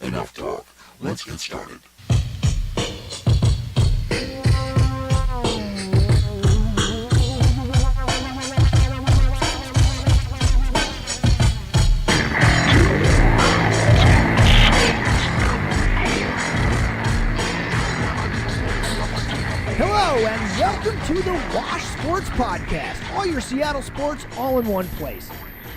enough talk. Let's get started. Hello and welcome to the Wash Sports Podcast. All your Seattle sports all in one place.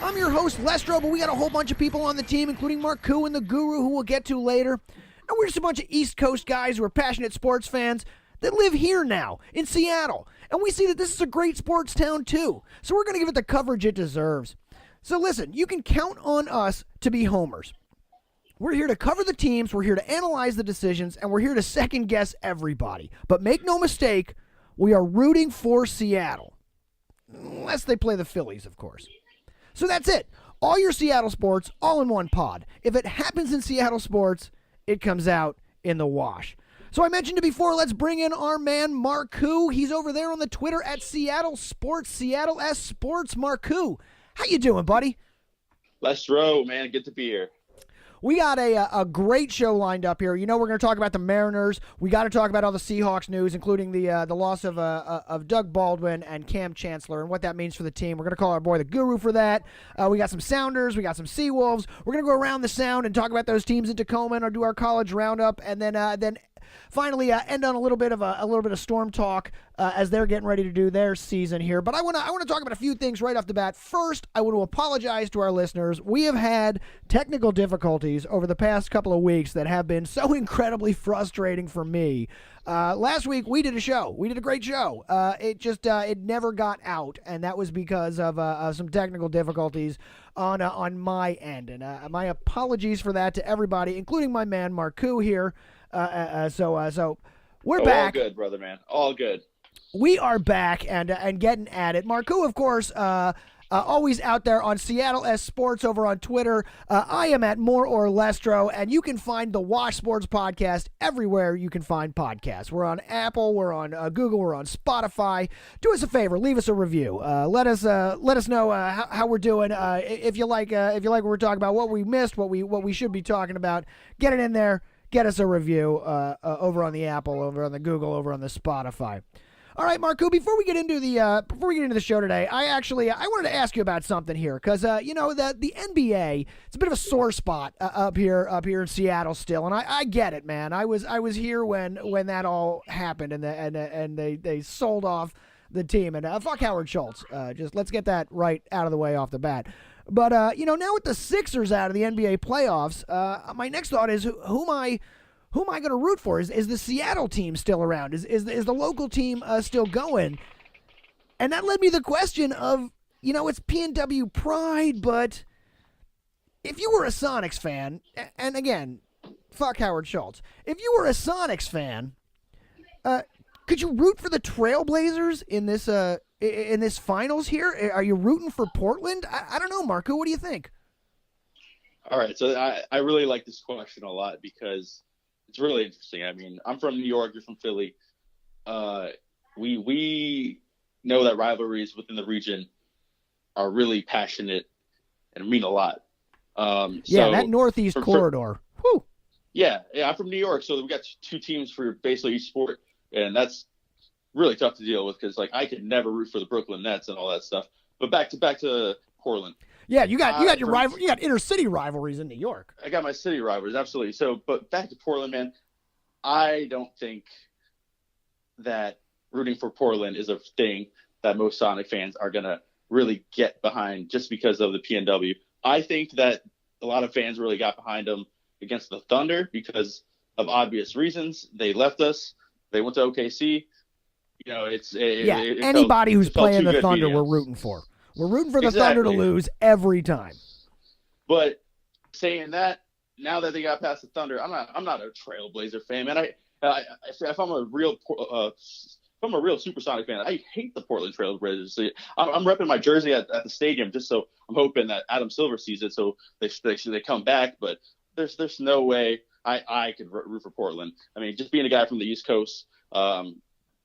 I'm your host, Lestro, but we got a whole bunch of people on the team, including Marku and the Guru, who we'll get to later. And we're just a bunch of East Coast guys who are passionate sports fans that live here now, in Seattle. And we see that this is a great sports town, too. So we're going to give it the coverage it deserves. So listen, you can count on us to be homers. We're here to cover the teams, we're here to analyze the decisions, and we're here to second-guess everybody. But make no mistake, we are rooting for Seattle. Unless they play the Phillies, of course. So that's it. All your Seattle sports, all in one pod. If it happens in Seattle sports, it comes out in the wash. So I mentioned it before, let's bring in our man Marku. He's over there on the Twitter at Seattle Sports, Seattle S Sports. Marku, how you doing, buddy? Lestro, man, good to be here. We got a great show lined up here. You know, we're going to talk about the Mariners. We got to talk about all the Seahawks news, including the loss of Doug Baldwin and Cam Chancellor and what that means for the team. We're going to call our boy the Guru for that. We got some Sounders. We got some Seawolves. We're going to go around the Sound and talk about those teams in Tacoma and do our college roundup, and then finally end on a little bit of Storm talk as they're getting ready to do their season here. But I want to talk about a few things right off the bat. First, I want to apologize to our listeners. We have had technical difficulties over the past couple of weeks that have been so incredibly frustrating for me. Last week we did a show. We did a great show. It never got out, and that was because of some technical difficulties on my end. And my apologies for that to everybody, including my man Marku here. So we're back. All good, brother, man. All good. We are back and getting at it. Marku, of course, always out there on Seattle S Sports over on Twitter. I am at More or Lestro, and you can find the Wash Sports Podcast everywhere you can find podcasts. We're on Apple, we're on Google, we're on Spotify. Do us a favor, leave us a review. Let us know how we're doing. If you like what we're talking about, what we missed, what we should be talking about, get it in there. Get us a review over on the Apple, over on the Google, over on the Spotify. All right, Marku. Before we get into the show today, I wanted to ask you about something here because the NBA, it's a bit of a sore spot up here in Seattle still, and I get it, man. I was here when that all happened and they sold off the team and fuck Howard Schultz. Just let's get that right out of the way off the bat. But, now with the Sixers out of the NBA playoffs, my next thought is who am I going to root for? Is the Seattle team still around? Is the local team still going? And that led me to the question of, it's PNW pride, but if you were a Sonics fan, and again, fuck Howard Schultz, if you were a Sonics fan, could you root for the Trailblazers in this finals here? Are you rooting for Portland? I don't know, Marku. What do you think? All right, so I really like this question a lot because it's really interesting. I mean, I'm from New York. You're from Philly. We know that rivalries within the region are really passionate and mean a lot. That Northeast corridor. Whew. Yeah, I'm from New York, so we got two teams for basically each sport. And that's really tough to deal with because, I could never root for the Brooklyn Nets and all that stuff. But back to Portland. Yeah, you got your rival. You got inter-city rivalries in New York. I got my city rivalries, absolutely. So, but back to Portland, man. I don't think that rooting for Portland is a thing that most Sonic fans are gonna really get behind just because of the PNW. I think that a lot of fans really got behind them against the Thunder because of obvious reasons. They left us. They went to OKC. Anybody who's playing the Thunder, we're rooting for. We're rooting for the Thunder to lose every time. But saying that, now that they got past the Thunder, I'm not a Trailblazer fan, man. If I'm a real Supersonic fan, I hate the Portland Trailblazers. So I'm repping my jersey at the stadium just so I'm hoping that Adam Silver sees it so they come back. But there's no way I could root for Portland. I mean, just being a guy from the East Coast,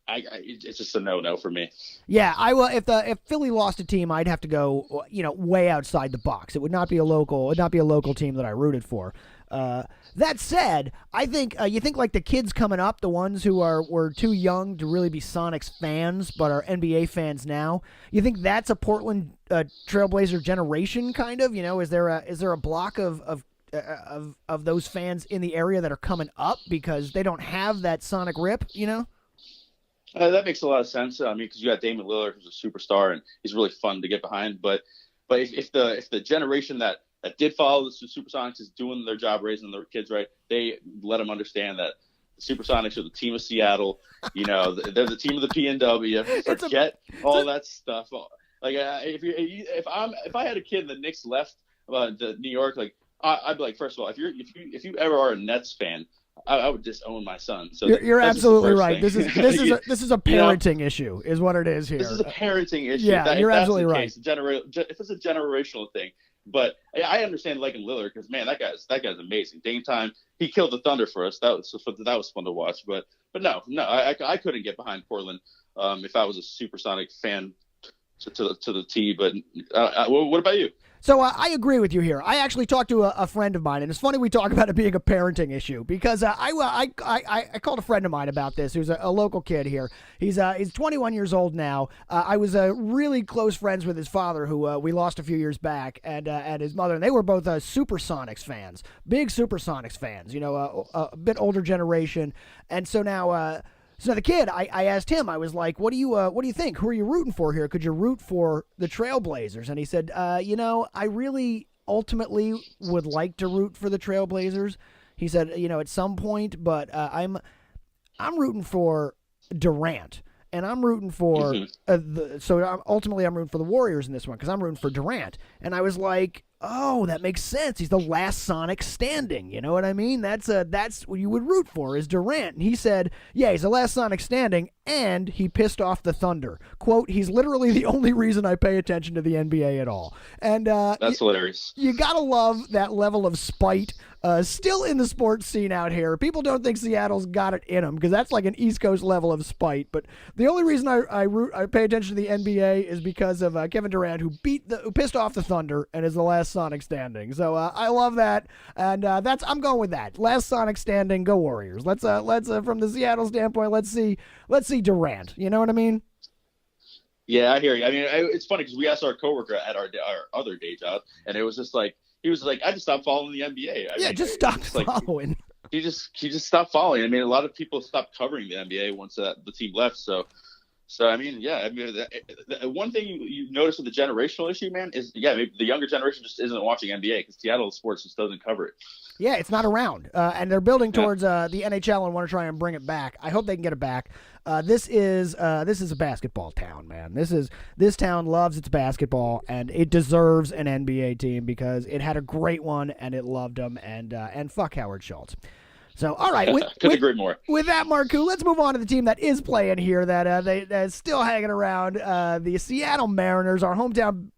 it's just a no for me. Yeah, I will. If Philly lost a team, I'd have to go, way outside the box. It would not be a local team that I rooted for. That said, I think you think like the kids coming up, the ones who were too young to really be Sonics fans but are NBA fans now. You think that's a Portland Trailblazer generation kind of? Is there a block of those fans in the area that are coming up because they don't have that Sonic rip? That makes a lot of sense. I mean, because you got Damian Lillard, who's a superstar, and he's really fun to get behind. But if the generation that did follow the Supersonics is doing their job raising their kids right, they let them understand that the Supersonics are the team of Seattle. They're the team of the PNW. Forget all that stuff. Like if I had a kid and the Knicks left the New York, like I'd be like, first of all, if you ever are a Nets fan, I would disown my son. So you're absolutely right. This is a parenting issue, is what it is here. This is a parenting issue. Yeah, you're absolutely right. If it's a generational thing, but I understand liking Lillard because man, that guy's amazing. Dame time, he killed the Thunder for us. That was fun to watch. But no, I couldn't get behind Portland if I was a Supersonic fan to the T. But what about you? So I agree with you here. I actually talked to a friend of mine, and it's funny we talk about it being a parenting issue because I called a friend of mine about this who's a local kid here. He's 21 years old now. I was really close friends with his father, who we lost a few years back, and his mother, and they were both Supersonics fans, big Supersonics fans. A bit older generation, and so now. So the kid, I asked him, I was like, what do you think? Who are you rooting for here? Could you root for the Trailblazers? And he said, I really ultimately would like to root for the Trailblazers. He said, at some point, but I'm rooting for Durant. And I'm rooting for ultimately I'm rooting for the Warriors in this one because I'm rooting for Durant. And I was like, oh, that makes sense. He's the last Sonic standing. You know what I mean? That's what you would root for is Durant. And he said, yeah, he's the last Sonic standing, and he pissed off the Thunder. Quote, he's literally the only reason I pay attention to the NBA at all. And that's hilarious. You gotta love that level of spite. Still in the sports scene out here. People don't think Seattle's got it in them because that's like an East Coast level of spite. But the only reason I pay attention to the NBA is because of Kevin Durant, who pissed off the Thunder and is the last Sonic standing. So I love that, and I'm going with that. Last Sonic standing, go Warriors. Let's from the Seattle standpoint, let's see Durant. You know what I mean? Yeah, I hear you. I mean, it's funny because we asked our coworker at our other day job, and it was just like. He was like, I just stopped following the NBA. Just stopped following. He just stopped following. I mean, a lot of people stopped covering the NBA once the team left. So I mean, yeah. I mean, one thing you notice with the generational issue, man, is maybe the younger generation just isn't watching NBA because Seattle sports just doesn't cover it. Yeah, it's not around, and they're building towards the NHL and want to try and bring it back. I hope they can get it back. This is a basketball town, man. This town loves its basketball, and it deserves an NBA team because it had a great one and it loved them. And fuck Howard Schultz. So, all right, couldn't agree more. With that, Marku, let's move on to the team that is playing here. That's still hanging around. The Seattle Mariners, our hometown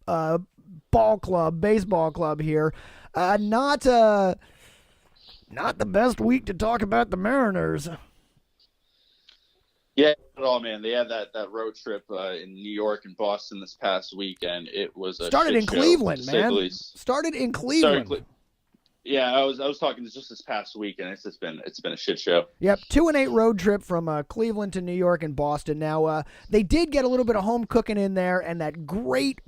baseball club here. Not the best week to talk about the Mariners. Yeah, at all, man. They had that road trip in New York and Boston this past week, and it was started in Cleveland, man. Started in Cleveland. Yeah, I was talking just this past week, and it's been a shit show. Yep, 2-8 road trip from Cleveland to New York and Boston. Now they did get a little bit of home cooking in there, and that great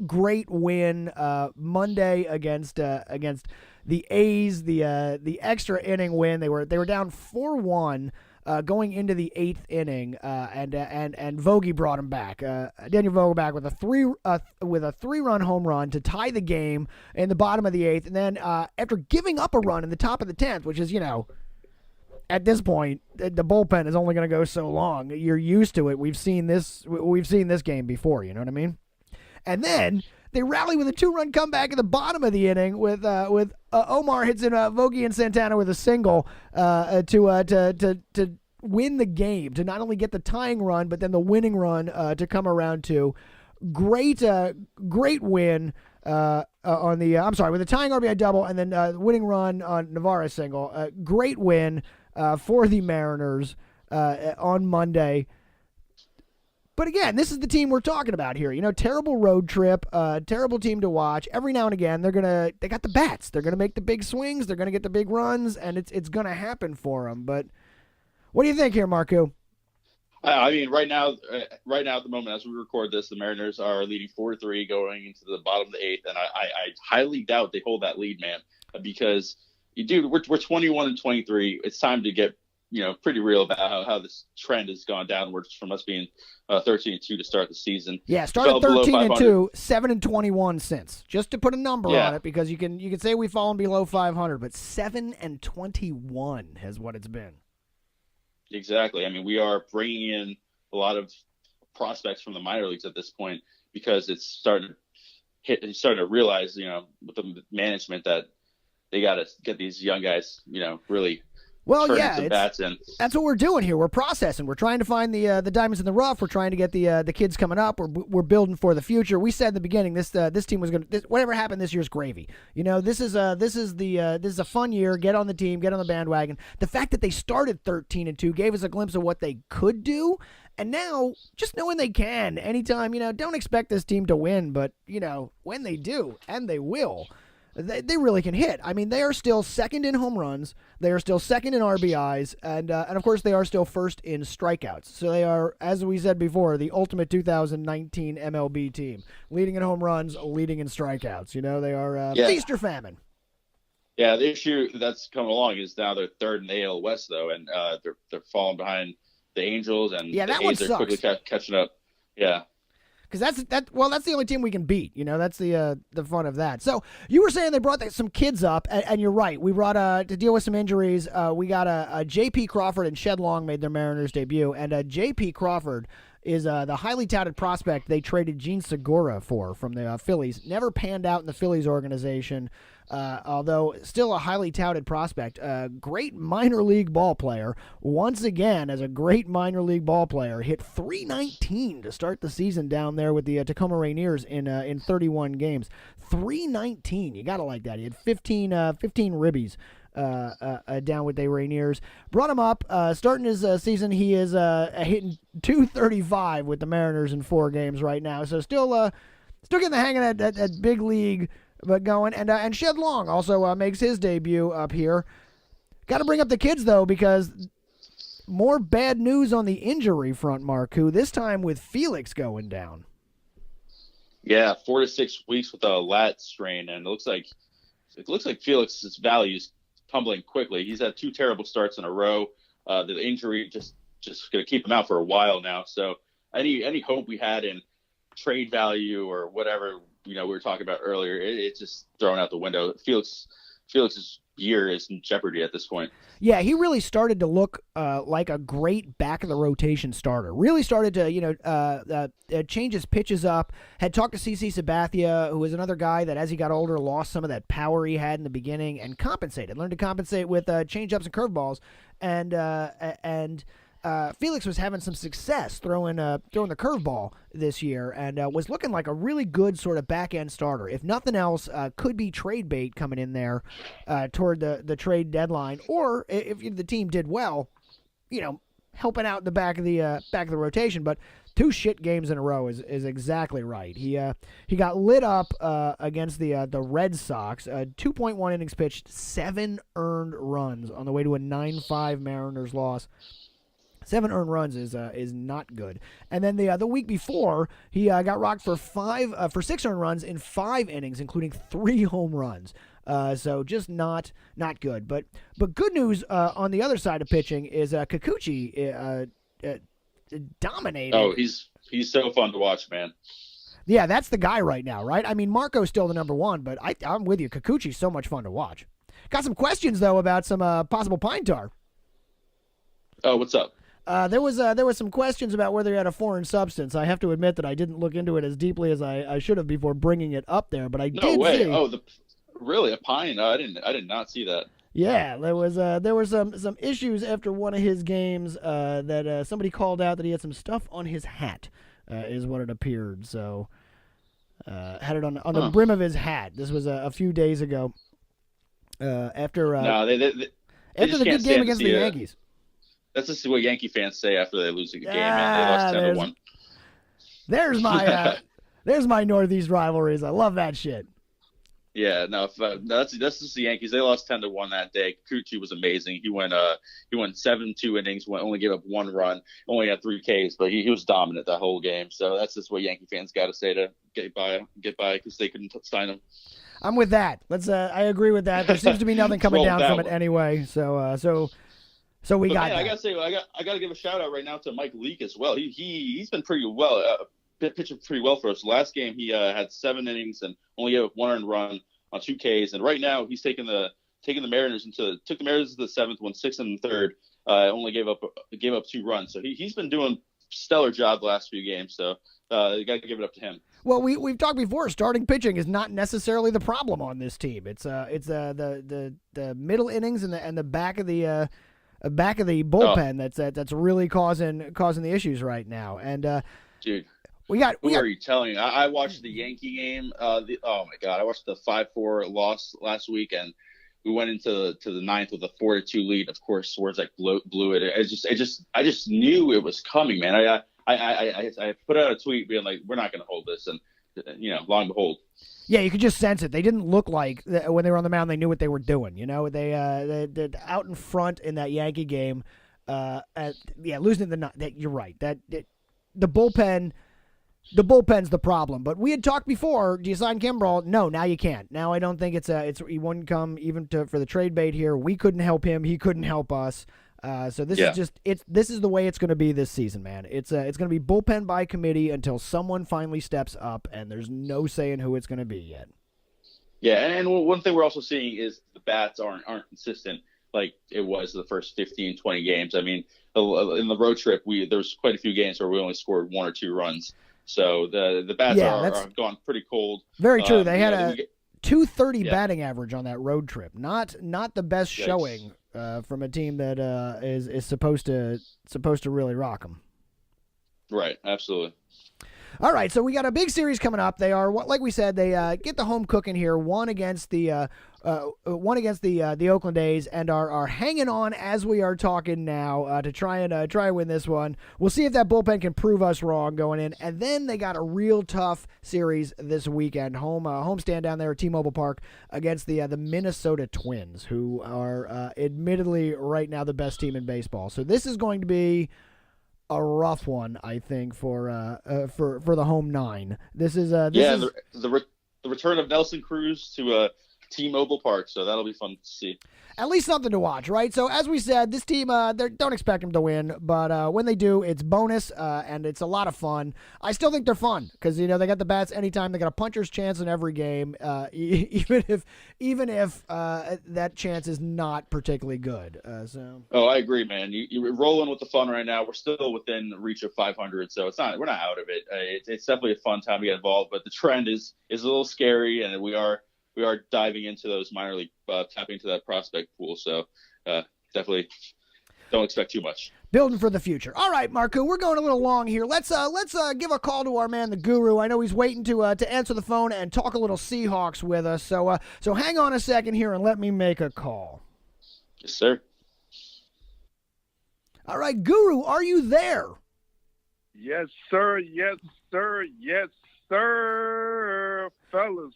win Monday against the A's, the extra inning win. They were down 4-1. Going into the 8th inning, and Vogie brought him back. Daniel Vogelback with a 3-run home run to tie the game in the bottom of the 8th, and then after giving up a run in the top of the 10th, which is at this point the bullpen is only going to go so long. You're used to it. We've seen this game before. You know what I mean? And then they rally with a 2-run comeback at the bottom of the inning with Omar hits in Vogie and Santana with a single to win the game, to not only get the tying run but then the winning run to come around to. Great win on the with the tying RBI double and then winning run on Navarre's single. Great win for the Mariners on Monday. But again, this is the team we're talking about here. Terrible road trip, terrible team to watch. Every now and again, they got the bats. They're gonna make the big swings. They're gonna get the big runs, and it's gonna happen for them. But what do you think here, Marku? I mean, right now at the moment, as we record this, the Mariners are leading 4-3 going into the bottom of the 8th, and I highly doubt they hold that lead, man, because we're 21-23. It's time to get pretty real about how this trend has gone downwards from us being 13-2 to start the season. Yeah, started 13-2, 7-21 since. Just to put a number on it, because you can say we've fallen below 500, but 7-21 is what it's been. Exactly. I mean, we are bringing in a lot of prospects from the minor leagues at this point because it's starting to realize, with the management that they got to get these young guys, really. Well, yeah, bats in. That's what we're doing here. We're processing. We're trying to find the diamonds in the rough. We're trying to get the kids coming up. We're building for the future. We said in the beginning this team was going to whatever happened this year's gravy. This is a fun year. Get on the team. Get on the bandwagon. The fact that they started 13-2 gave us a glimpse of what they could do, and now just knowing they can anytime. Don't expect this team to win, but when they do, and they will. They really can hit. I mean, they are still second in home runs. They are still second in RBIs, and of course they are still first in strikeouts. So they are, as we said before, the ultimate 2019 MLB team, leading in home runs, leading in strikeouts. They are feast or famine. Yeah, the issue that's coming along is now they're third in the AL West though, and they're falling behind the Angels, and the A's are quickly catching up. Yeah. Because that's the only team we can beat. That's the fun of that. So you were saying they brought some kids up, and you're right. We brought to deal with some injuries. We got a J.P. Crawford and Shed Long made their Mariners debut, and J.P. Crawford is the highly touted prospect they traded Gene Segura for from the Phillies. Never panned out in the Phillies organization, although still a highly touted prospect. Great minor league ball player. Once again, as a great minor league ball player, hit .319 to start the season down there with the Tacoma Rainiers in 31 games. .319, you gotta like that. He had 15 ribbies. Down with the Rainiers. Brought him up. Starting his season, he is hitting .235 with the Mariners in 4 games right now. So still getting the hang of that big league, but going. And Shed Long also makes his debut up here. Got to bring up the kids though, because more bad news on the injury front, Marku. This time with Felix going down. Yeah, 4 to 6 weeks with a lat strain, and it looks like Felix's values tumbling quickly. He's had 2 terrible starts in a row. The injury just going to keep him out for a while now. So any hope we had in trade value or whatever we were talking about earlier, it's just thrown out the window. Felix's year is in jeopardy at this point. Yeah, he really started to look like a great back of the rotation starter. Really started to change his pitches up. Had talked to CC Sabathia, who was another guy that as he got older lost some of that power he had in the beginning and learned to compensate with changeups and curveballs. And Felix was having some success throwing the curveball this year, and was looking like a really good sort of back end starter. If nothing else, could be trade bait coming in there toward the trade deadline, or if the team did well, helping out in the back of the rotation. But 2 shit games in a row is exactly right. He got lit up against the Red Sox. 2.1 innings pitched, 7 earned runs on the way to a 9-5 Mariners loss. 7 earned runs is not good. And then the week before, he got rocked for 6 earned runs in 5 innings, including 3 home runs. So just not good. But good news on the other side of pitching is Kikuchi dominated. Oh, he's so fun to watch, man. Yeah, that's the guy right now, right? I mean, Marco's still the number 1, but I'm with you. Kikuchi's so much fun to watch. Got some questions though about some possible pine tar. Oh, what's up? There was some questions about whether he had a foreign substance. I have to admit that I didn't look into it as deeply as I should have before bringing it up there, but I did see. No way! Oh, really a pine? I did not see that. Yeah, there were some issues after one of his games that somebody called out that he had some stuff on his hat, is what it appeared. So had it on the brim of his hat. This was a few days ago. After they the good game against the Yankees. That's just what Yankee fans say after they lose a game and they lost 10-1. There's my Northeast rivalries. I love that shit. Yeah, no, that's just the Yankees. They lost 10-1 that day. Kikuchi was amazing. He went 7-2 innings, only gave up 1 run, only had 3 Ks, but he was dominant that whole game. So that's just what Yankee fans got to say to get by because they couldn't sign him. I'm with that. I agree with that. There seems to be nothing coming down from it anyway. So we got. Man, I gotta say, I gotta give a shout out right now to Mike Leake as well. He's been pretty well. Pitching pretty well for us. Last game, he had 7 innings and only gave up 1 earned run on 2 Ks. And right now, he's took the Mariners to the 7th, won 6th and 3rd. Only gave up 2 runs. So he's been doing stellar job the last few games. So you got to give it up to him. Well, we've talked before. Starting pitching is not necessarily the problem on this team. It's the middle innings and the back of the bullpen that's really causing the issues right now. And dude. Who are you telling? I watched the Yankee game. Oh my God, I watched the 5-4 loss last week, and we went into the 9th with a 4-2 lead. Of course, Swords blew it. I just knew it was coming, man. I put out a tweet being like, we're not going to hold this, and lo and behold. Yeah, you could just sense it. They didn't look like when they were on the mound. They knew what they were doing. They out in front in that Yankee game. Losing you're right. The bullpen. The bullpen's the problem, but we had talked before. Do you sign Kimbrel? No, now you can't. Now I don't think he wouldn't come even for the trade bait here. We couldn't help him. He couldn't help us. So this is the way it's going to be this season, man. It's going to be bullpen by committee until someone finally steps up, and there's no saying who it's going to be yet. Yeah, and one thing we're also seeing is the bats aren't consistent like it was the first 15, 20 games. I mean, in the road trip, there was quite a few games where we only scored 1 or 2 runs. So the bats are gone pretty cold. Very true. They had a 230 batting average on that road trip. Not the best showing from a team that is supposed to really rock them. Right. Absolutely. All right, so we got a big series coming up. They are, like we said, they get the home cooking here. One against the Oakland A's, and are hanging on as we are talking now to try and win this one. We'll see if that bullpen can prove us wrong going in. And then they got a real tough series this weekend, homestand down there at T-Mobile Park against the Minnesota Twins, who are admittedly right now the best team in baseball. So this is going to be a rough one, I think, for the home 9. The return of Nelson Cruz to T-Mobile Park, so that'll be fun to see. At least something to watch, right? So as we said, this team, don't expect them to win, but when they do, it's bonus, and it's a lot of fun. I still think they're fun because they got the bats anytime. They got a puncher's chance in every game, even if that chance is not particularly good. Oh, I agree, man. You're rolling with the fun right now. We're still within reach of 500, so we're not out of it. It's definitely a fun time to get involved, but the trend is a little scary, and we are diving into those minor league, tapping into that prospect pool. So definitely don't expect too much. Building for the future. All right, Marku, we're going a little long here. Let's give a call to our man, the Guru. I know he's waiting to answer the phone and talk a little Seahawks with us. So hang on a second here and let me make a call. Yes, sir. All right, Guru, are you there? Yes, sir. Yes, sir. Yes, sir. Fellas,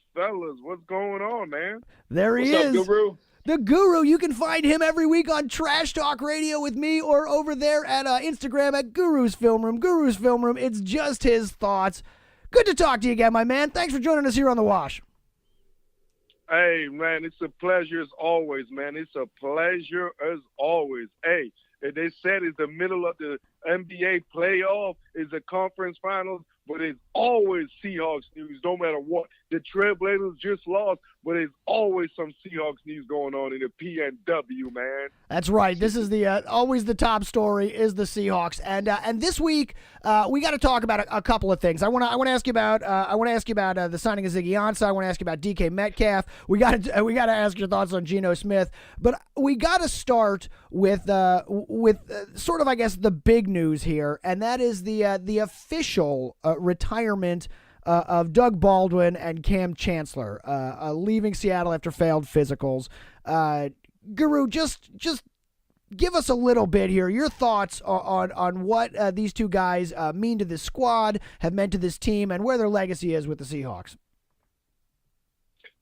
what's going on, man? There he is. What's up, Guru? The Guru. You can find him every week on Trash Talk Radio with me or over there at Instagram at Guru's Film Room. Guru's Film Room. It's just his thoughts. Good to talk to you again, my man. Thanks for joining us here on The Wash. Hey, man, it's a pleasure as always, man. It's a pleasure as always. Hey, they said it's the middle of the NBA playoff, is the conference finals, but it's always Seahawks news, no matter what. The Trailblazers just lost, but there's always some Seahawks news going on in the PNW, man. That's right. This is the always the top story is the Seahawks, and this week we got to talk about a couple of things. I want to ask you about the signing of Ziggy Ansah. I want to ask you about DK Metcalf. We got to ask your thoughts on Geno Smith, but we got to start with sort of, I guess, the big news here, and that is the official retirement of Doug Baldwin and Cam Chancellor leaving Seattle after failed physicals. Guru, just give us a little bit here. Your thoughts on what these two guys mean to this squad, have meant to this team, and where their legacy is with the Seahawks.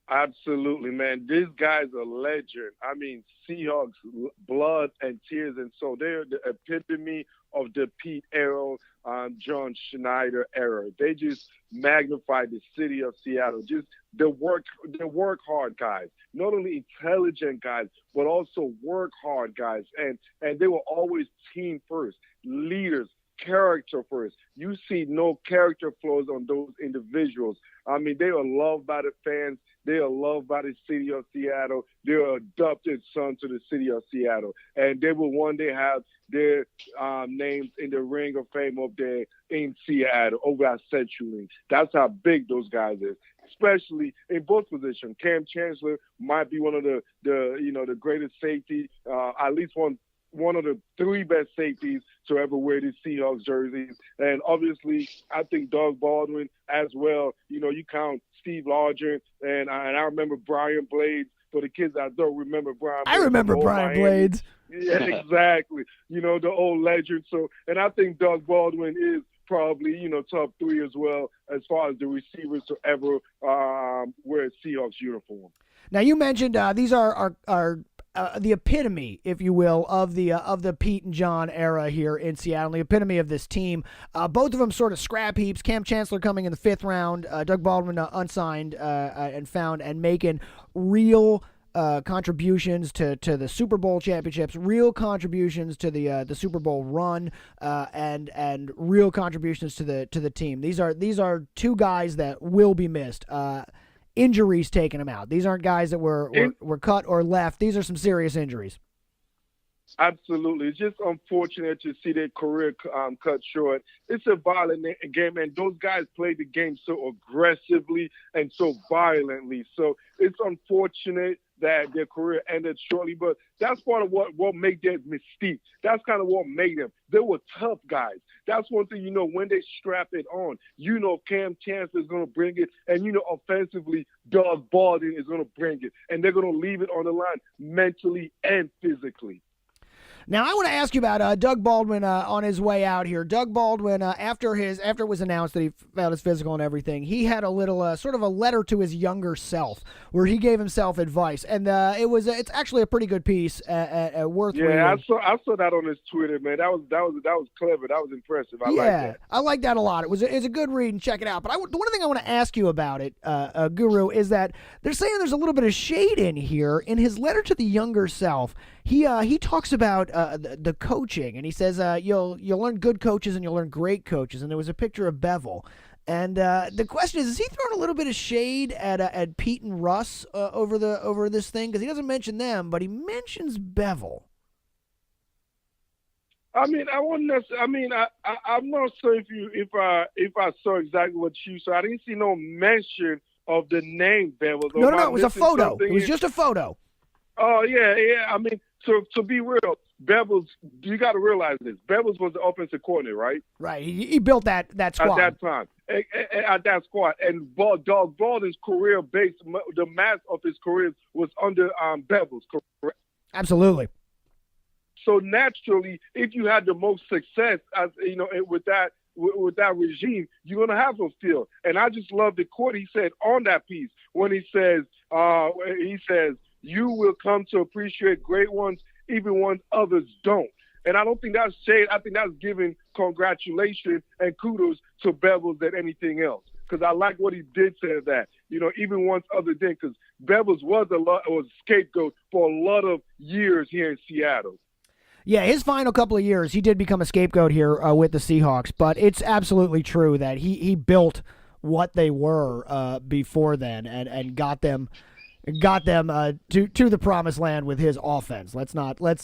Absolutely, man. This guy's a legend. I mean, Seahawks, blood and tears and soul. They're the epitome of the Pete Arrow, John Schneider era. They just magnified the city of Seattle. Just the work hard guys. Not only intelligent guys, but also work hard guys. And they were always team first, leaders, character first. You see no character flaws on those individuals. I mean, they are loved by the fans. They are loved by the city of Seattle. They are adopted sons to the city of Seattle. And they will one day have their names in the Ring of Fame up there in Seattle over at CenturyLink. That's how big those guys is, especially in both positions. Cam Chancellor might be one of the greatest safety, at least one of the three best safeties to ever wear the Seahawks jerseys. And obviously, I think Doug Baldwin as well. You count Steve Largent, and I remember Brian Blades. For the kids that don't remember Brian Blades. I remember Brian Blades. Yeah, exactly. The old legend. So, and I think Doug Baldwin is probably, top three as well as far as the receivers to ever wear a Seahawks uniform. Now, you mentioned these are the epitome, if you will, of the Pete and John era here in Seattle, the epitome of this team. Both of them sort of scrap heaps. Cam Chancellor coming in the 5th round, Doug Baldwin unsigned and found and making real contributions to the Super Bowl championships, real contributions to the Super Bowl run, and real contributions to the team. These are two guys that will be missed. Injuries taking them out. These aren't guys that were cut or left. These are some serious injuries. Absolutely. It's just unfortunate to see their career cut short. It's a violent game, and those guys played the game so aggressively and so violently. So it's unfortunate that their career ended shortly, but that's part of what made their mystique. That's kind of what made them. They were tough guys. That's one thing, when they strap it on, Cam Chancellor is going to bring it, and, offensively, Doug Baldwin is going to bring it, and they're going to leave it on the line mentally and physically. Now, I want to ask you about Doug Baldwin on his way out here. Doug Baldwin, after it was announced that he failed his physical and everything, he had a little sort of a letter to his younger self where he gave himself advice, and it's actually a pretty good piece, worth reading. Yeah, I saw that on his Twitter, man. That was clever. That was impressive. I like that. I like that a lot. It's a good read, and check it out. But the one thing I want to ask you about it, Guru, is that they're saying there's a little bit of shade in here in his letter to the younger self. He talks about the coaching, and he says you'll learn good coaches and you'll learn great coaches. And there was a picture of Bevel, and the question is he throwing a little bit of shade at Pete and Russ over this thing, because he doesn't mention them, but he mentions Bevel. I mean, I'm not sure if I saw exactly what you saw. I didn't see no mention of the name Bevel. No, it was a photo. It was just a photo. Oh yeah. I mean, to be real, Bevels, you got to realize this. Bevels was the offensive coordinator, right? Right. He built that squad. At that time. At that squad. And Doug Baldwin's career base, the mass of his career was under Bevels, correct? Absolutely. So naturally, if you had the most success, with that regime, you're going to have a feel. And I just love the quote he said on that piece when he says, you will come to appreciate great ones even when others don't. And I don't think that's shade. I think that's giving congratulations and kudos to Bevels than anything else. Because I like what he did say that, even once others didn't. Because Bevels was a scapegoat for a lot of years here in Seattle. Yeah, his final couple of years, he did become a scapegoat here with the Seahawks. But it's absolutely true that he built what they were before then and got them to the promised land with his offense. Let's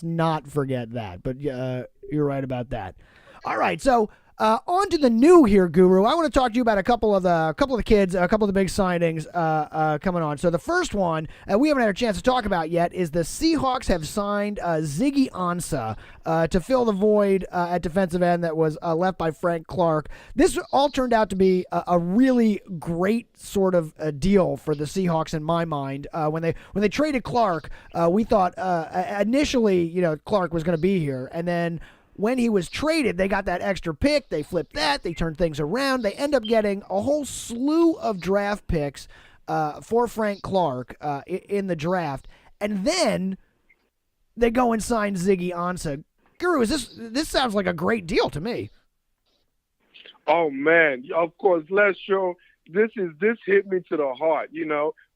not forget that. But you're right about that. All right, so On to the new here, Guru. I want to talk to you about a couple of the kids, a couple of the big signings coming on. So the first one we haven't had a chance to talk about yet is the Seahawks have signed Ziggy Ansah to fill the void at defensive end that was left by Frank Clark. This all turned out to be a really great sort of deal for the Seahawks in my mind. When they traded Clark, we thought initially, Clark was going to be here, and then when he was traded, they got that extra pick. They flipped that. They turned things around. They end up getting a whole slew of draft picks for Frank Clark in the draft. And then they go and sign Ziggy Ansah. Guru, this sounds like a great deal to me. Oh, man. Of course, Lestro, this hit me to the heart,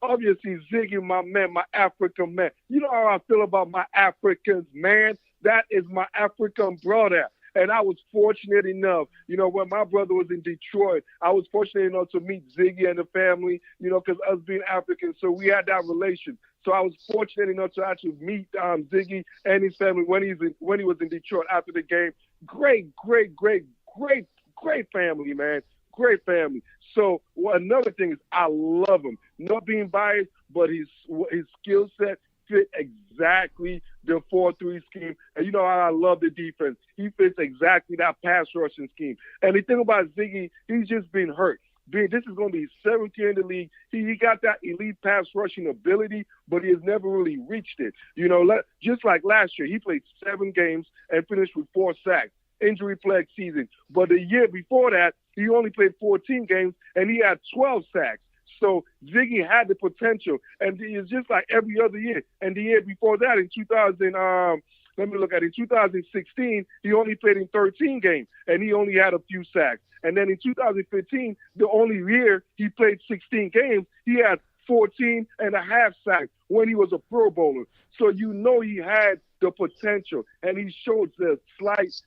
Obviously, Ziggy, my man, my African man. You know how I feel about my Africans, man? That is my African brother. And I was fortunate enough, when my brother was in Detroit, I was fortunate enough to meet Ziggy and the family, because us being African, so we had that relation. So I was fortunate enough to actually meet Ziggy and his family when he was in Detroit after the game. Great family, man. Great family. So another thing is I love him. Not being biased, but his skill set fit exactly the 4-3 scheme. And you know how I love the defense. He fits exactly that pass rushing scheme. And the thing about Ziggy, he's just been hurt. This is going to be his 7th year in the league. He got that elite pass rushing ability, but he has never really reached it. Just like last year, he played 7 games and finished with 4 sacks. Injury-plagued season. But the year before that, he only played 14 games, and he had 12 sacks. So Ziggy had the potential, and it's just like every other year. And the year before that, in 2016, he only played in 13 games, and he only had a few sacks. And then in 2015, the only year he played 16 games, he had 14 and a half sacks when he was a Pro Bowler. So he had the potential, and he showed the slight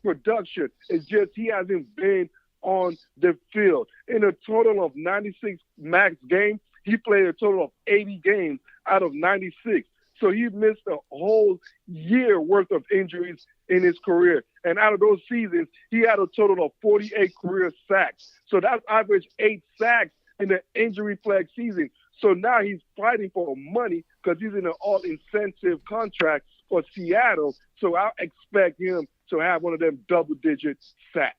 production. It's just he hasn't been on the field. In a total of 96 max games, he played a total of 80 games out of 96. So he missed a whole year worth of injuries in his career. And out of those seasons, he had a total of 48 career sacks. So that's average 8 sacks in the injury-plagued season. So now he's fighting for money because he's in an all-incentive contract for Seattle. So I expect him to have one of them double-digit sacks.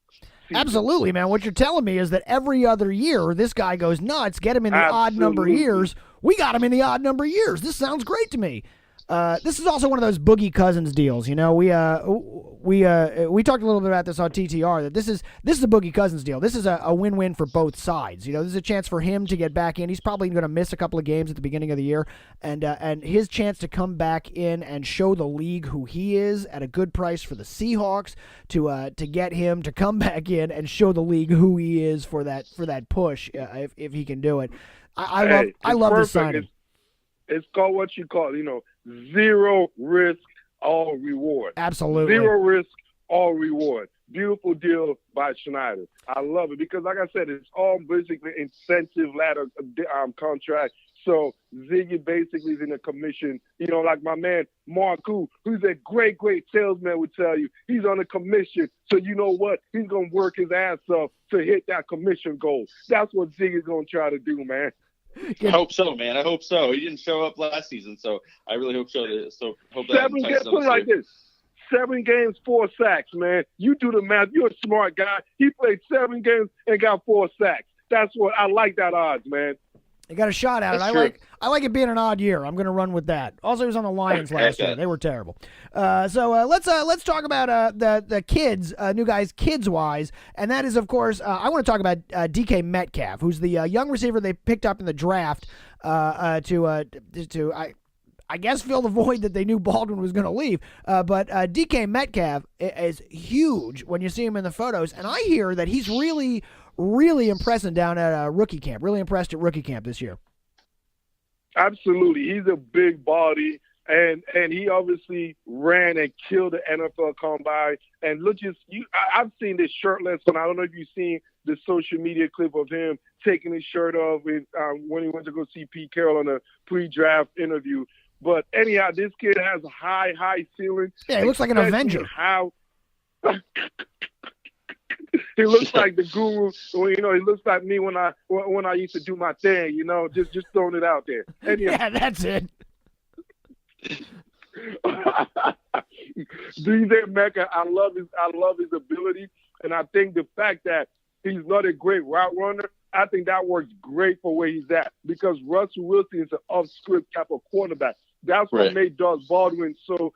Absolutely, man. What you're telling me is that every other year, this guy goes nuts. Get him in the odd number years. We got him in the odd number years. This sounds great to me. This is also one of those Boogie Cousins deals. We talked a little bit about this on TTR, that this is a Boogie Cousins deal. This is a win-win for both sides. This is a chance for him to get back in. He's probably going to miss a couple of games at the beginning of the year, and his chance to come back in and show the league who he is at a good price for the Seahawks to get him to come back in and show the league who he is for that push if he can do it. I love this signing. It's called what you call, zero risk, all reward. Absolutely. Zero risk, all reward. Beautiful deal by Schneider. I love it because, like I said, it's all basically incentive ladder contract. So Ziggy basically is in a commission. Like my man Marku, who's a great salesman, would tell you, he's on a commission. So you know what? He's going to work his ass off to hit that commission goal. That's what Ziggy's going to try to do, man. I hope so, man. I hope so. He didn't show up last season, so I really hope so. Hope that 7 games. Put it like this: 7 games, 4 sacks, man. You do the math. You're a smart guy. He played 7 games and got 4 sacks. That's what I like. That odds, man. You got a shot at it. I like it being an odd year. I'm going to run with that. Also, he was on the Lions last year. They were terrible. So let's talk about the kids, new guys, kids wise, and that is, of course, I want to talk about DK Metcalf, who's the young receiver they picked up in the draft to I guess fill the void that they knew Baldwin was going to leave. But DK Metcalf is huge when you see him in the photos, and I hear that he's really impressing down at rookie camp. Really impressed at rookie camp this year. Absolutely. He's a big body, and he obviously ran and killed the NFL Combine. And look, I've seen this shirtless one. I don't know if you've seen the social media clip of him taking his shirt off when he went to go see Pete Carroll on a pre-draft interview. But anyhow, this kid has a high ceiling. Yeah, he looks like an Avenger. He looks like the guru. Well, he looks like me when I used to do my thing. Just throwing it out there. Yeah, that's it. DJ Mecca, I love his ability, and I think the fact that he's not a great route runner, I think that works great for where he's at, because Russell Wilson is an off-script type of quarterback. That's what made Doug Baldwin so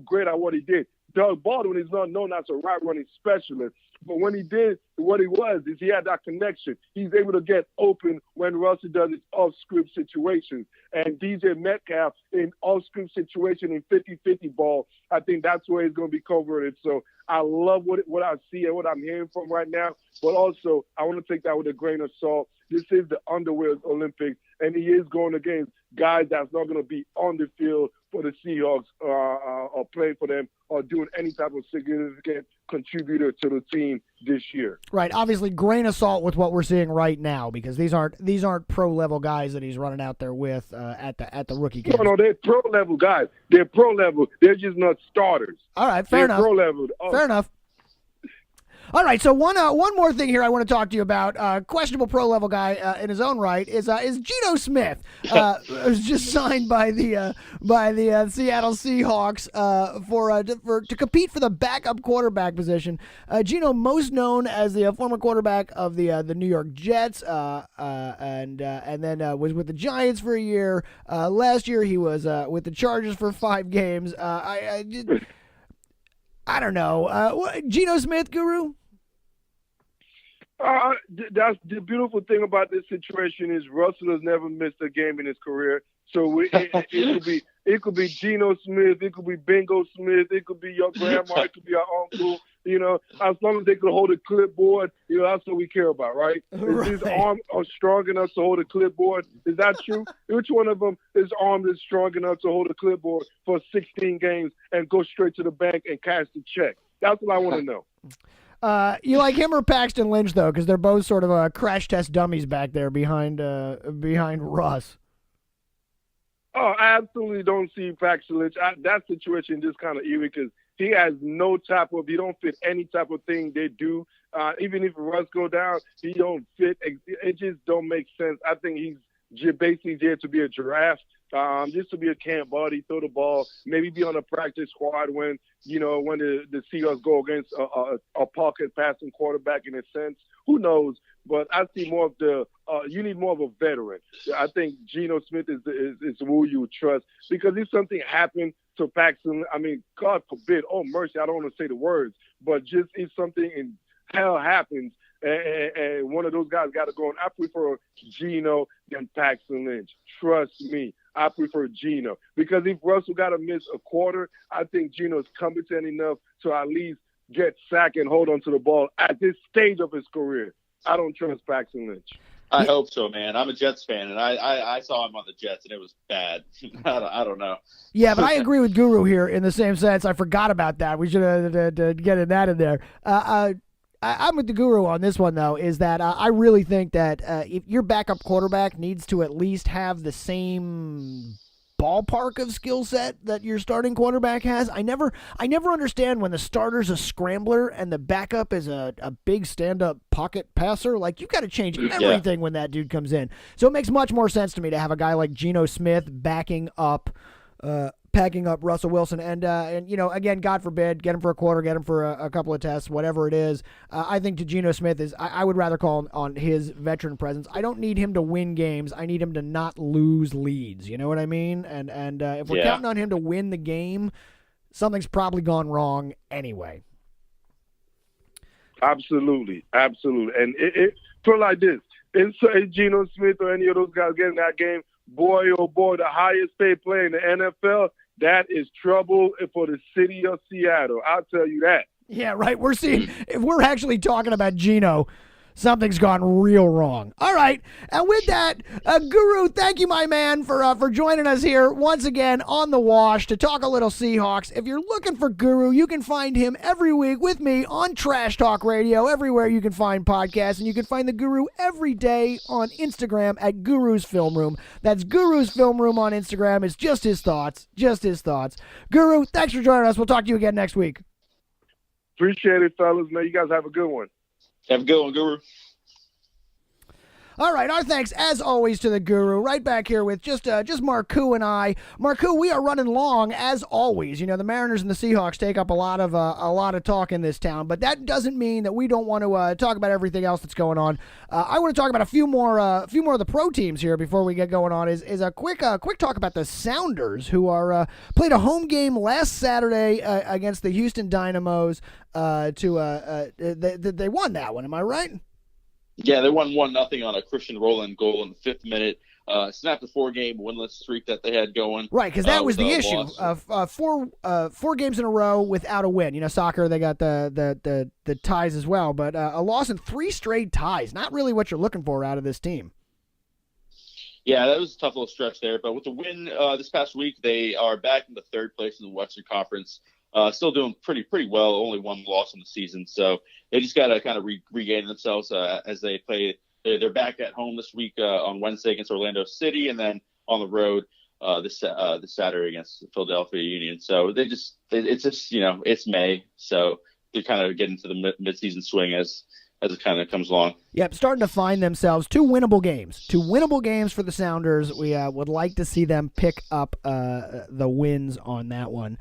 great at what he did. Doug Baldwin is not known as a route running specialist, but when he did, what he was is he had that connection. He's able to get open when Russell does his off-script situations. And DJ Metcalf in off-script situation in 50-50 ball, I think that's where he's going to be converted. So I love what I see and what I'm hearing from right now. But also, I want to take that with a grain of salt. This is the underwear Olympics, and he is going against guys that's not going to be on the field for the Seahawks or playing for them or doing any type of significant contributor to the team this year. Right. Obviously, grain of salt with what we're seeing right now, because these aren't pro level guys that he's running out there with at the rookie camp. No, they're pro level guys. They're pro level. They're just not starters. All right, fair enough. Pro level. Fair enough. All right, so one more thing here I want to talk to you about. Questionable pro level guy in his own right is Geno Smith. Was just signed by the Seattle Seahawks to compete for the backup quarterback position. Geno, most known as the former quarterback of the New York Jets, and then was with the Giants for a year. Last year he was with the Chargers for 5 games. I don't know. Geno Smith, Guru? That's the beautiful thing about this situation is Russell has never missed a game in his career. So it could be Geno Smith, it could be Bingo Smith, it could be your grandma, it could be your uncle. As long as they could hold a clipboard, that's what we care about, right? Is his arm strong enough to hold a clipboard? Is that true? Which one of them, his arm is strong enough to hold a clipboard for 16 games and go straight to the bank and cash the check? That's what I want to know. You like him or Paxton Lynch, though, because they're both sort of crash test dummies back there behind Russ. Oh, I absolutely don't see Paxton Lynch. That situation is just kind of eerie because he has no type of – he don't fit any type of thing they do. Even if Russ go down, he don't fit. It just don't make sense. I think he's basically there to be a giraffe. Just to be a camp body, throw the ball, maybe be on a practice squad when the Seahawks go against a pocket passing quarterback in a sense. Who knows? But I see more of you need more of a veteran. I think Geno Smith is who you trust, because if something happened to Paxton, I mean, God forbid, oh mercy, I don't want to say the words, but just if something in hell happens, and one of those guys got to go, and I prefer Geno than Paxton Lynch. Trust me, I prefer Geno, because if Russell got to miss a quarter, I think Geno's competent enough to at least get sacked and hold on to the ball at this stage of his career. I don't trust Paxton Lynch. I hope so, man. I'm a Jets fan, and I saw him on the Jets, and it was bad. I don't know. Yeah, but I agree with Guru here in the same sense. I forgot about that. We should have get that in there. I'm with the Guru on this one, though, is that I really think that if your backup quarterback needs to at least have the same ballpark of skill set that your starting quarterback has. I never understand when the starter's a scrambler and the backup is a big stand-up pocket passer. Like, you've got to change everything when that dude comes in. So it makes much more sense to me to have a guy like Geno Smith backing up Russell Wilson, and again, God forbid, get him for a quarter, get him for a couple of tests, whatever it is. I think to Geno Smith I would rather call on his veteran presence. I don't need him to win games. I need him to not lose leads. You know what I mean? And if we're counting on him to win the game, something's probably gone wrong anyway. Absolutely. And it put like this: inside Geno Smith or any of those guys getting that game, boy, oh boy, the highest paid player in the NFL, that is trouble for the city of Seattle. I'll tell you that. Yeah, right. We're seeing, if we're actually talking about Geno, something's gone real wrong. All right. And with that, Guru, thank you, my man, for joining us here once again on The Wash to talk a little Seahawks. If you're looking for Guru, you can find him every week with me on Trash Talk Radio, everywhere you can find podcasts. And you can find the Guru every day on Instagram at Guru's Film Room. That's Guru's Film Room on Instagram. It's just his thoughts. Guru, thanks for joining us. We'll talk to you again next week. Appreciate it, fellas. Man, you guys have a good one. Have a good one, Guru. All right, our thanks as always to the Guru. Right back here with just Marku and I. Marku, we are running long as always. You know, the Mariners and the Seahawks take up a lot of talk in this town, but that doesn't mean that we don't want to talk about everything else that's going on. I want to talk about a few more of the pro teams here before we get going on. Is a quick talk about the Sounders, who are played a home game last Saturday against the Houston Dynamos. They won that one. Am I right? Yeah, they won 1-0 on a Christian Rowland goal in the 5th minute. Snapped a 4-game winless streak that they had going. Right, because that was the issue. Four games in a row without a win. You know, soccer, they got the ties as well, but a loss in 3 straight ties. Not really what you're looking for out of this team. Yeah, that was a tough little stretch there. But with the win this past week, they are back in the 3rd place in the Western Conference. Still doing pretty well. Only 1 loss in the season, so they just got to kind of regain themselves as they play. They're back at home this week on Wednesday against Orlando City, and then on the road this Saturday against the Philadelphia Union. So it's just it's May, so they're kind of getting to the mid-season swing as it kind of comes along. Yep, starting to find themselves 2 winnable games. 2 winnable games for the Sounders. We would like to see them pick up the wins on that one.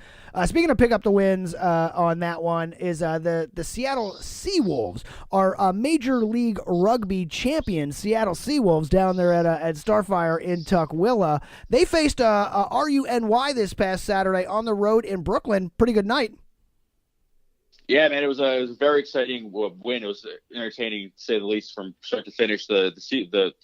Speaking of pick up the wins on that one is the Seattle Seawolves, our Major League Rugby champion Seattle Seawolves down there at Starfire in Tukwila. They faced RUNY this past Saturday on the road in Brooklyn. Pretty good night. Yeah, man, it was a very exciting win. It was entertaining, to say the least, from start to finish. The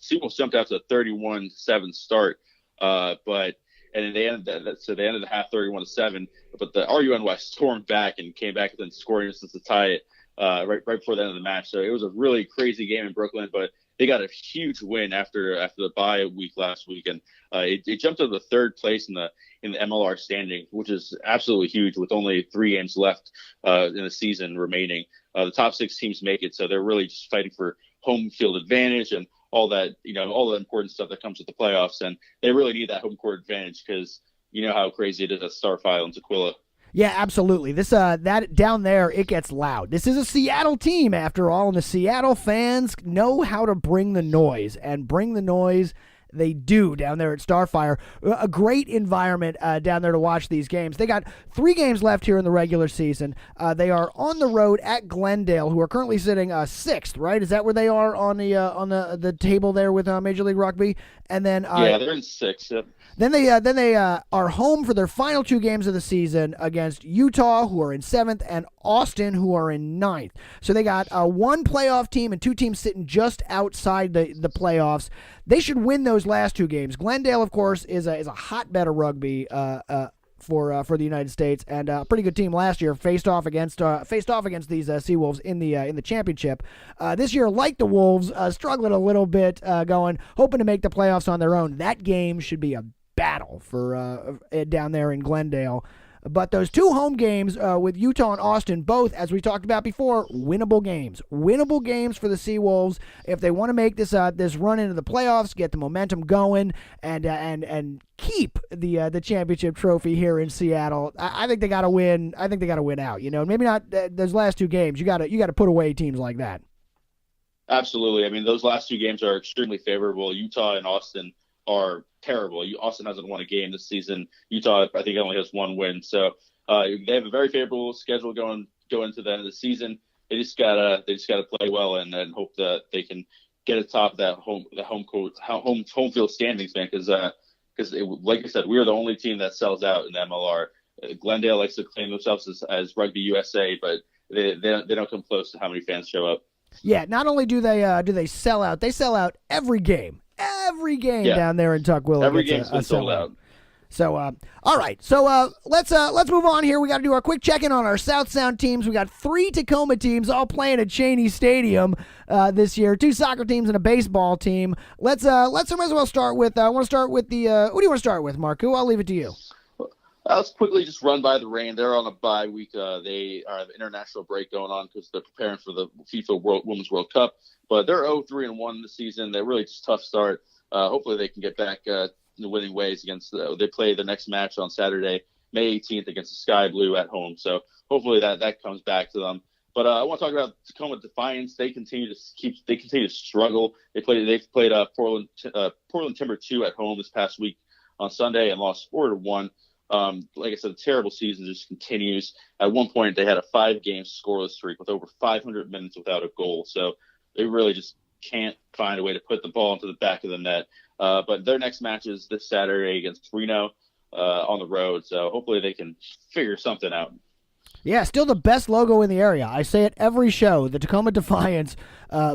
Seawolves jumped out to a 31-7 start, and then they ended the half 31-7. But the RUNY stormed back and came back within scoring distance to tie it right before the end of the match. So it was a really crazy game in Brooklyn, but they got a huge win after the bye week last week, and it jumped to the 3rd place in the MLR standing, which is absolutely huge with only 3 games left in the season remaining. The top 6 teams make it, so they're really just fighting for home field advantage and all that, all the important stuff that comes with the playoffs, and they really need that home court advantage because you know how crazy it is at Starfire and Tukwila. Yeah, absolutely. This that down there, it gets loud. This is a Seattle team, after all, and the Seattle fans know how to bring the noise, and bring the noise they do down there at Starfire. A great environment down there to watch these games. They got 3 games left here in the regular season. They are on the road at Glendale, who are currently sitting 6th, right? Is that where they are on the table there with Major League Rugby? And then they're in 6th. Yep. Then they are home for their final 2 games of the season against Utah, who are in 7th, and Austin, who are in 9th. So they got 1 playoff team and 2 teams sitting just outside the playoffs. They should win those last 2 games. Glendale, of course, is a hotbed of rugby for the United States, and a pretty good team last year. Faced off against these Seawolves in the championship. This year, like the Wolves, struggling a little bit, hoping to make the playoffs on their own. That game should be a battle for down there in Glendale. But those 2 home games with Utah and Austin, both, as we talked about before, winnable games. Winnable games for the Seawolves if they want to make this run into the playoffs, get the momentum going, and keep the championship trophy here in Seattle. I think they got to win. I think they got to win out. Maybe not those last 2 games. You got to put away teams like that. Absolutely. I mean, those last 2 games are extremely favorable. Utah and Austin are terrible. Austin hasn't won a game this season. Utah, I think, only has 1 win. So they have a very favorable schedule going into the end of the season. They just gotta play well and hope that they can get atop that home field standings, man. Because like I said, we are the only team that sells out in the MLR. Glendale likes to claim themselves as Rugby USA, but they don't come close to how many fans show up. Yeah, not only do they sell out, they sell out every game. Every game down there in Tukwila. Every game's been sold out. So, all right. So let's move on here. We got to do our quick check-in on our South Sound teams. We got 3 Tacoma teams all playing at Cheney Stadium this year. 2 soccer teams and a baseball team. Let's might as well start with. I want to start with the. Who do you want to start with, Marku? I'll leave it to you. Let's quickly just run by the rain. They're on a bye week. They are have international break going on because they're preparing for the FIFA Women's World Cup. But they're 0-3-1 this season. They're really just a tough start. Hopefully they can get back in the winning ways against. They play the next match on Saturday May 18th against the Sky Blue at home. So hopefully that comes back to them. But I want to talk about Tacoma Defiance. They continue to struggle. They've played Portland Timber 2 at home this past week on Sunday and lost 4-1. Like I said, the terrible season just continues. At one point, they had a 5-game scoreless streak with over 500 minutes without a goal. So they really just can't find a way to put the ball into the back of the net. But their next match is this Saturday against Reno on the road. So hopefully they can figure something out. Yeah, still the best logo in the area. I say it every show. The Tacoma Defiance,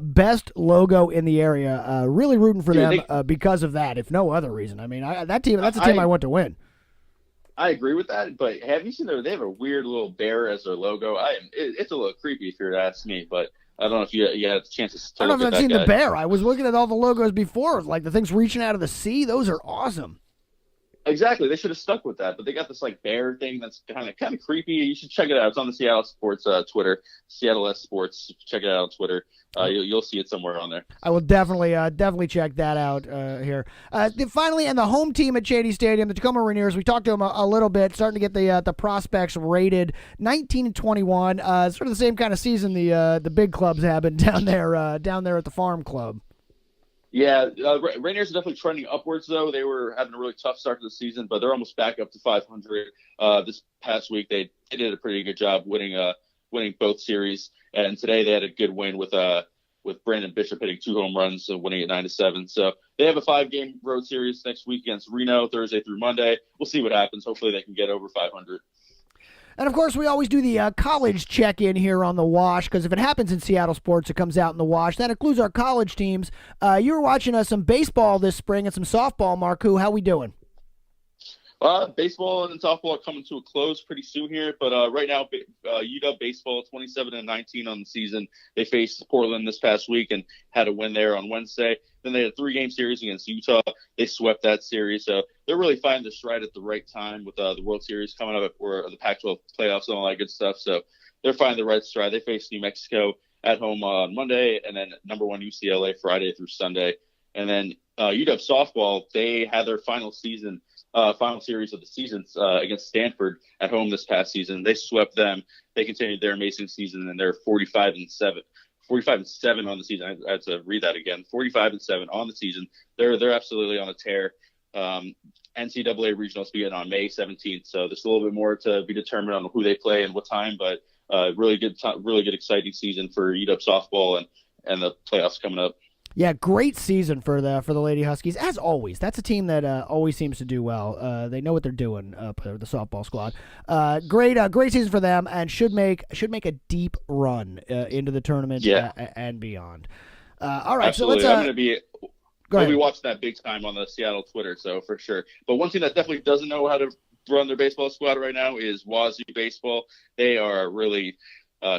best logo in the area. Really rooting for them because of that, if no other reason. I mean, that's a team I want to win. I agree with that, but have you seen they have a weird little bear as their logo? It's a little creepy if you were to ask me, but I don't know if you had a chance to I don't know if I've seen the bear. I was looking at all the logos before, like the things reaching out of the sea. Those are awesome. Exactly. They should have stuck with that, but they got this like bear thing that's kind of creepy. You should check it out. It's on the Seattle Sports Twitter, Seattle S Sports. Check it out on Twitter. You'll see it somewhere on there. I will definitely check that out here. Finally, and the home team at Shady Stadium, the Tacoma Rainiers. We talked to them a little bit, starting to get the prospects rated 19-21. Sort of the same kind of season the big clubs have been down there at the Farm Club. Yeah, Rainiers are definitely trending upwards, though. They were having a really tough start to the season, but they're almost back up to 500. This past week, they did a pretty good job winning both series, and today they had a good win with Brandon Bishop hitting 2 home runs and winning it 9-7. So they have a 5-game road series next week against Reno, Thursday through Monday. We'll see what happens. Hopefully they can get over 500. And, of course, we always do the college check-in here on the Wash, because if it happens in Seattle sports, it comes out in the Wash. That includes our college teams. You were watching some baseball this spring and some softball, Marku. How we doing? Baseball and softball are coming to a close pretty soon here, but right now, UW baseball 27-19 on the season. They faced Portland this past week and had a win there on Wednesday. Then they had a 3-game series against Utah. They swept that series, so they're really finding their stride at the right time with the World Series coming up, or the Pac-12 playoffs and all that good stuff. So they're finding the right stride. They face New Mexico at home on Monday, and then number 1 UCLA Friday through Sunday. And then UW softball, they had their final series of the season against Stanford at home this past season. They swept them. They continued their amazing season, and they're 45-7. 45-7 on the season. I had to read that again. 45-7 on the season. They're absolutely on a tear. NCAA regionals begin on May 17th, so there's a little bit more to be determined on who they play and what time. But really good, exciting season for UW softball and the playoffs coming up. Yeah, great season for the Lady Huskies, as always. That's a team that always seems to do well. They know what they're doing, the softball squad. Great season for them, and should make a deep run into the tournament and beyond. All right, absolutely. So let's. I'm going to be watching that big time on the Seattle Twitter, so for sure. But one team that definitely doesn't know how to run their baseball squad right now is Wazoo baseball. They are really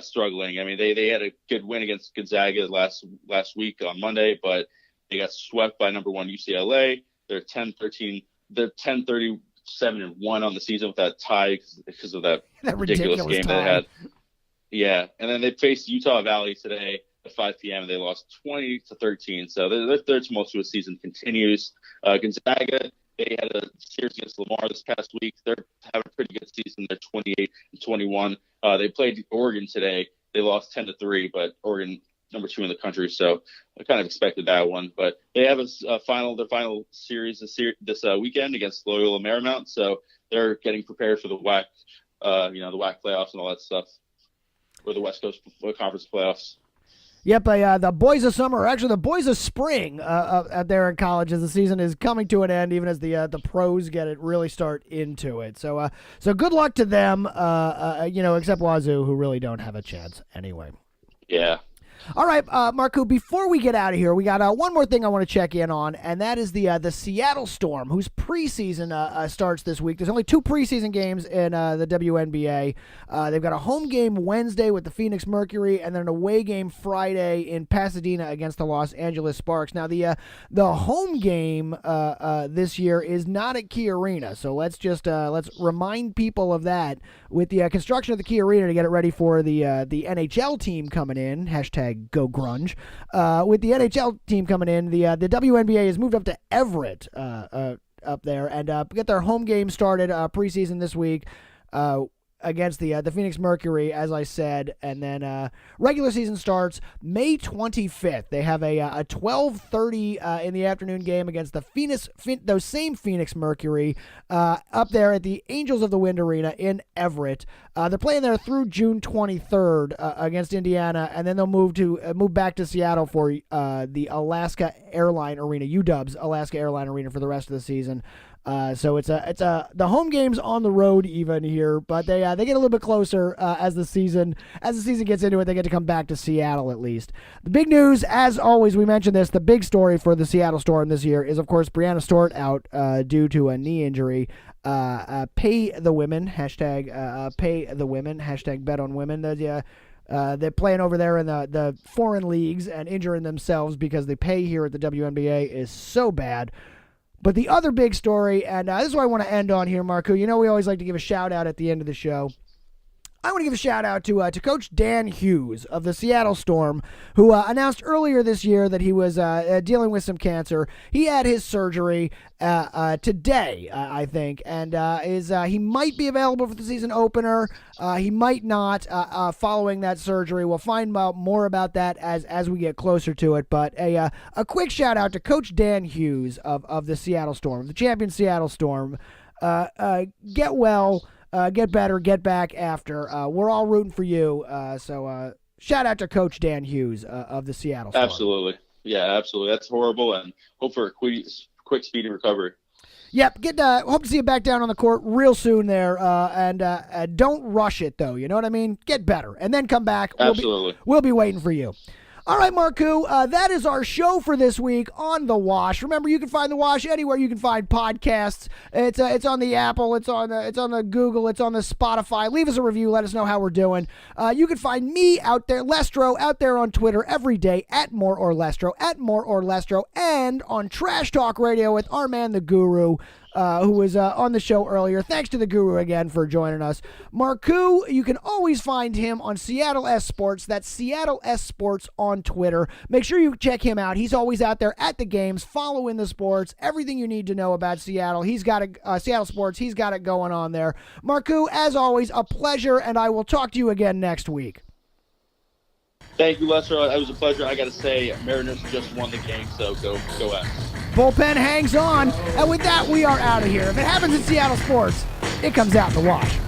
struggling. I mean, they had a good win against Gonzaga last week on Monday, but they got swept by number 1 UCLA. They're 10-13. They're 10-37-1 on the season with that tie because of that ridiculous game tie. they had. Yeah, and then they faced Utah Valley today at 5 p.m. and they lost 20-13. So their tumultuous season continues. Gonzaga, they had a series against Lamar this past week. They're having a pretty good season. They're 28-21. They played Oregon today. They lost 10-3, but Oregon number 2 in the country, so I kind of expected that one. But they have their final series this weekend against Loyola Marymount, so they're getting prepared for the WAC, the WAC playoffs and all that stuff, or the West Coast Conference playoffs. Yep, the boys of summer, or actually the boys of spring out there in college, as the season is coming to an end, even as the pros really start into it. So good luck to them, except Wazoo, who really don't have a chance anyway. Yeah. All right, Marku, before we get out of here, we got one more thing I want to check in on, and that is the Seattle Storm, whose preseason starts this week. There's only 2 preseason games in the WNBA. They've got a home game Wednesday with the Phoenix Mercury, and then an away game Friday in Pasadena against the Los Angeles Sparks. Now, the home game this year is not at Key Arena, so let's remind people of that with the construction of the Key Arena to get it ready for the NHL team coming in, #Go Grunge. With the NHL team coming in, the WNBA has moved up to Everett up there and get their home game started preseason this week against the Phoenix Mercury, as I said, and then regular season starts May 25th. They have a 12:30 in the afternoon game against those same Phoenix Mercury up there at the Angels of the Wind Arena in Everett. They're playing there through June 23rd against Indiana, and then they'll move back to Seattle for the Alaska Airline Arena, UW's Alaska Airline Arena, for the rest of the season. So it's the home games on the road even here, but they get a little bit closer as the season gets into it. They get to come back to Seattle at least. The big news, as always, we mentioned this. The big story for the Seattle Storm this year is, of course, Brianna Stewart out due to a knee injury. Pay the women, hashtag pay the women, hashtag bet on women. They're playing over there in the foreign leagues and injuring themselves because the pay here at the WNBA is so bad. But the other big story, and this is what I want to end on here, Marku. You know we always like to give a shout-out at the end of the show. I want to give a shout-out to Coach Dan Hughes of the Seattle Storm, who announced earlier this year that he was dealing with some cancer. He had his surgery today, I think, and he might be available for the season opener. He might not following that surgery. We'll find out more about that as we get closer to it. But a quick shout-out to Coach Dan Hughes of the Seattle Storm, the champion Seattle Storm. Get well. Get better, get back after. We're all rooting for you. So shout out to Coach Dan Hughes of the Seattle Storm. Absolutely. Yeah, absolutely. That's horrible, and hope for a quick speedy recovery. Yep. Hope to see you back down on the court real soon there. And don't rush it, though. You know what I mean? Get better, and then come back. Absolutely. We'll be waiting for you. All right, Marku, that is our show for this week on The Wash. Remember, you can find The Wash anywhere you can find podcasts. It's on the Apple, it's on the Google, it's on the Spotify. Leave us a review. Let us know how we're doing. You can find me out there, Lestro, out there on Twitter every day at More or Lestro, and on Trash Talk Radio with our man, the Guru, who was on the show earlier. Thanks to the Guru again for joining us. Marku, you can always find him on Seattle S Sports. That's Seattle S Sports on Twitter. Make sure you check him out. He's always out there at the games, following the sports, everything you need to know about Seattle. He's got Seattle sports. He's got it going on there. Marku, as always, a pleasure, and I will talk to you again next week. Thank you, Lester. It was a pleasure. I got to say, Mariners just won the game, so go X. Bullpen hangs on. And with that, we are out of here. If it happens in Seattle sports, it comes out in The Wash.